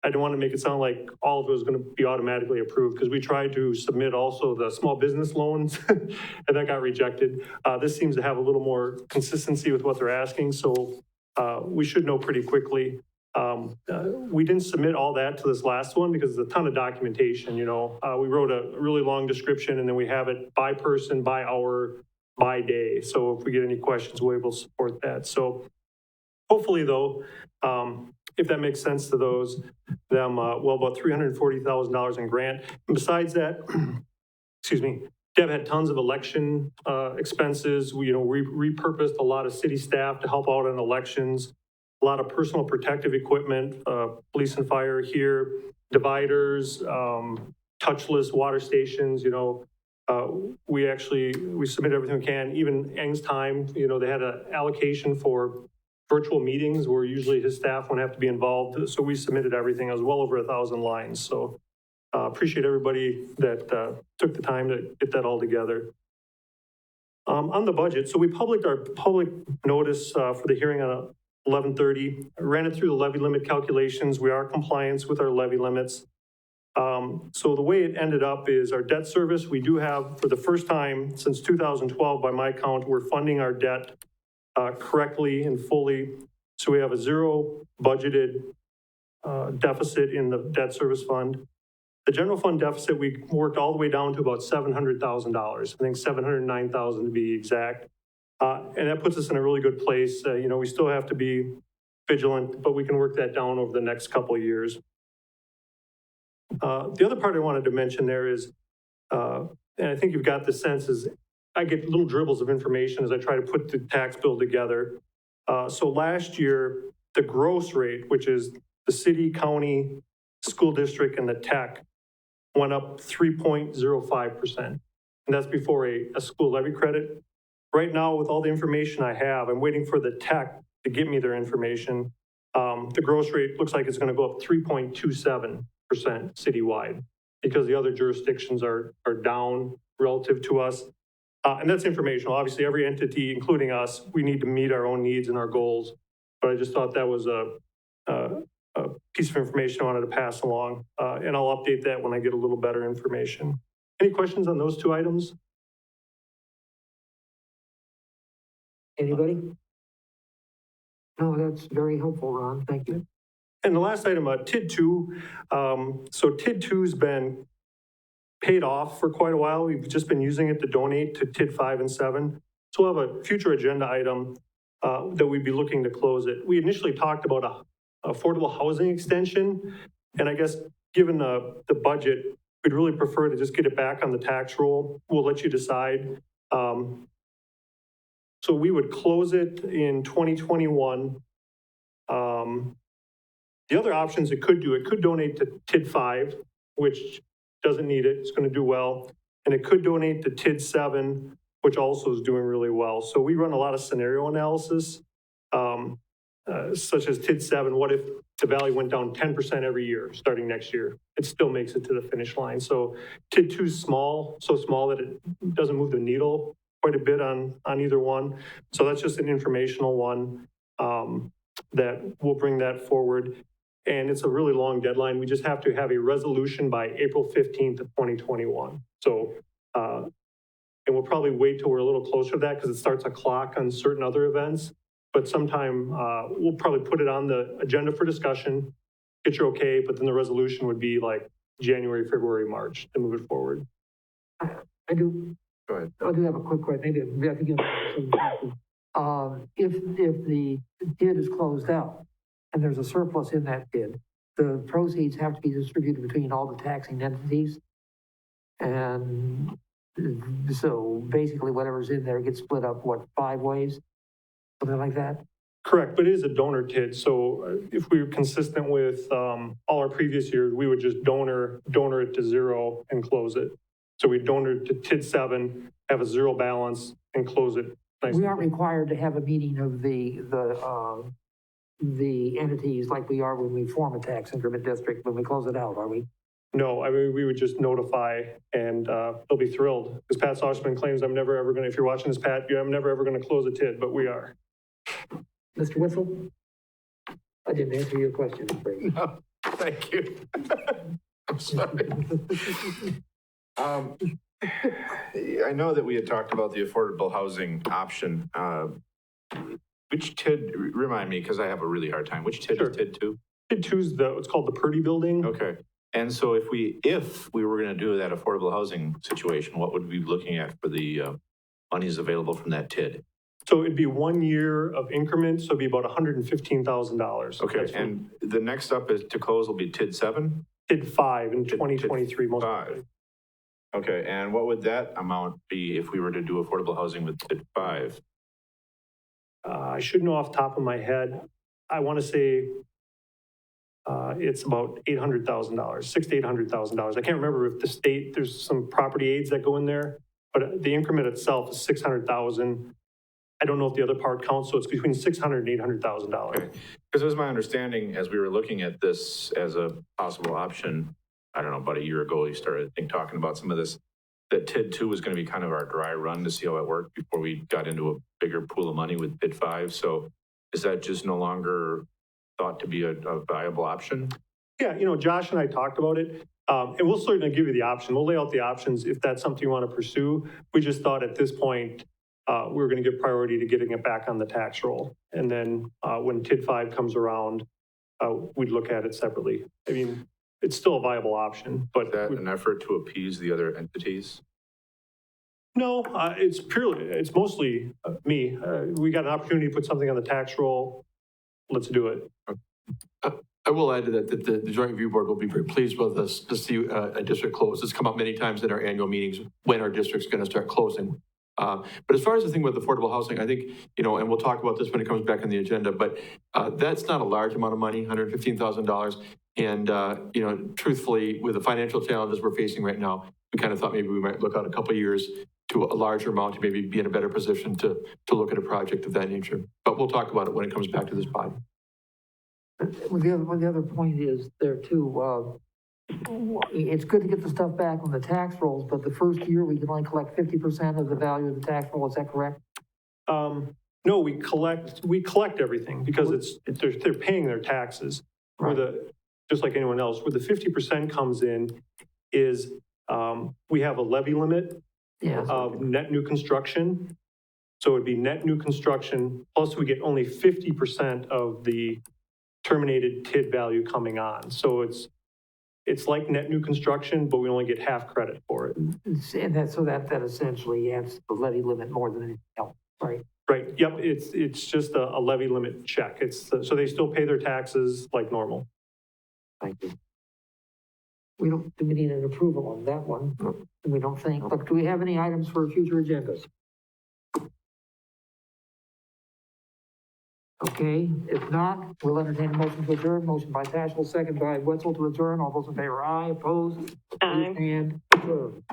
I don't want to make it sound like all of it was going to be automatically approved, because we tried to submit also the small business loans and that got rejected. This seems to have a little more consistency with what they're asking. So we should know pretty quickly. We didn't submit all that to this last one because it's a ton of documentation. We wrote a really long description, and then we have it by person, by hour, by day. So if we get any questions, we're able to support that. So hopefully though, if that makes sense to those, about $340,000 in grant. And besides that, excuse me, Deb had tons of election expenses. We repurposed a lot of city staff to help out on elections, a lot of personal protective equipment, police and fire here, dividers, touchless water stations. We submit everything we can. Even Eng's time, they had an allocation for virtual meetings where usually his staff won't have to be involved. So we submitted everything. It was well over 1,000 lines. So appreciate everybody that took the time to get that all together. On the budget, so we published our public notice for the hearing on 11/30. I ran it through the levy limit calculations. We are in compliance with our levy limits. So the way it ended up is our debt service, we do have, for the first time since 2012, by my count, we're funding our debt correctly and fully. So we have a zero budgeted deficit in the debt service fund. The general fund deficit, we worked all the way down to about $700,000. I think 709,000 to be exact. And that puts us in a really good place. We still have to be vigilant, but we can work that down over the next couple of years. The other part I wanted to mention there is, and I think you've got the sense, is I get little dribbles of information as I try to put the tax bill together. So last year, the gross rate, which is the city, county, school district, and the tech, went up 3.05%. And that's before a school levy credit. Right now, with all the information I have, I'm waiting for the tech to give me their information. The gross rate looks like it's going to go up 3.27% citywide because the other jurisdictions are down relative to us. And that's informational. Obviously, every entity, including us, we need to meet our own needs and our goals. But I just thought that was a piece of information I wanted to pass along. And I'll update that when I get a little better information. Any questions on those two items? Anybody? No, that's very helpful, Ron. Thank you. And the last item, TID 2. So TID 2's been paid off for quite a while. We've just been using it to donate to TID 5 and 7. So we'll have a future agenda item that we'd be looking to close it. We initially talked about a affordable housing extension. And I guess given the budget, we'd really prefer to just get it back on the tax roll. We'll let you decide. So we would close it in 2021. The other options it could donate to TID 5, which doesn't need it, it's going to do well. And it could donate to TID 7, which also is doing really well. So we run a lot of scenario analysis, such as TID 7, what if the value went down 10% every year starting next year? It still makes it to the finish line. So TID 2 is small, so small that it doesn't move the needle quite a bit on either one. So that's just an informational one that we'll bring that forward. And it's a really long deadline. We just have to have a resolution by April 15th of 2021. So, and we'll probably wait till we're a little closer to that because it starts a clock on certain other events. But sometime we'll probably put it on the agenda for discussion, get your okay, but then the resolution would be like January, February, March to move it forward. I do. Go ahead. I do have a quick question. Maybe I could give if the TID is closed out and there's a surplus in that TID, the proceeds have to be distributed between all the taxing entities. And so basically whatever's in there gets split up, 5 ways? Something like that? Correct, but it is a donor TID. So if we were consistent with all our previous years, we would just donor it to zero and close it. So we donor to TID 7, have a zero balance, and close it. We aren't required to have a meeting of the entities like we are when we form a tax increment district, when we close it out, are we? No, I mean, we would just notify and they'll be thrilled. Because Pat Sauerman claims I'm never ever gonna, if you're watching this, Pat, I'm never ever gonna close a TID, but we are. Mr. Whistle? I didn't answer your question, I'm afraid. No, thank you. I'm sorry. I know that we had talked about the affordable housing option. Which TID, remind me, because I have a really hard time. Which TID is TID 2? TID 2 is it's called the Purdy Building. Okay. And so if we were going to do that affordable housing situation, what would we be looking at for the monies available from that TID? So it'd be 1 year of increments, so it'd be about $115,000. Okay, and the next up is to close will be TID 7? TID 5 in 2023, most likely. Okay, and what would that amount be if we were to do affordable housing with TID 5? I should know off the top of my head. I want to say it's about $800,000, $600,000 to $800,000. I can't remember if the state, there's some property aids that go in there, but the increment itself is $600,000. I don't know if the other part counts, so it's between $600,000 and $800,000. Okay, because it was my understanding as we were looking at this as a possible option, I don't know, about a year ago, we started, I think, talking about some of this, that TID 2 was going to be kind of our dry run to see how it worked before we got into a bigger pool of money with TID 5. So is that just no longer thought to be a viable option? Yeah, Josh and I talked about it, and we'll certainly give you the option. We'll lay out the options if that's something you want to pursue. We just thought at this point, we were going to give priority to getting it back on the tax roll. And then when TID 5 comes around, we'd look at it separately. I mean, it's still a viable option, Is but that an effort to appease the other entities? no, it's mostly me. We got an opportunity to put something on the tax roll. Let's do it. I will add to that, the Joint Review Board will be very pleased with us to see a district close. It's come up many times in our annual meetings when our district's going to start closing. But as far as the thing with affordable housing, I think, and we'll talk about this when it comes back on the agenda, but that's not a large amount of money, $115,000. And, truthfully, with the financial challenges we're facing right now, we kind of thought maybe we might look out a couple of years to a larger amount to maybe be in a better position to look at a project of that nature. But we'll talk about it when it comes back to this body. Well, the other point is there too, it's good to get the stuff back on the tax rolls, but the first year we can only collect 50% of the value of the tax roll. Is that correct? No, we collect everything because they're paying their taxes. Right. Just like anyone else, where the 50% comes in is we have a levy limit of net new construction. So it'd be net new construction, plus we get only 50% of the terminated TID value coming on. So it's like net new construction, but we only get half credit for it. And that essentially adds the levy limit more than anything else, right? Right, yep, it's just a levy limit check. So they still pay their taxes like normal. Thank you. Do we need an approval on that one? We don't think, but do we have any items for future agendas? Okay, if not, we'll entertain a motion to adjourn. Motion by Tashel, second by Wetzel to adjourn. All those in favor, aye. Opposed? Aye. And adjourn.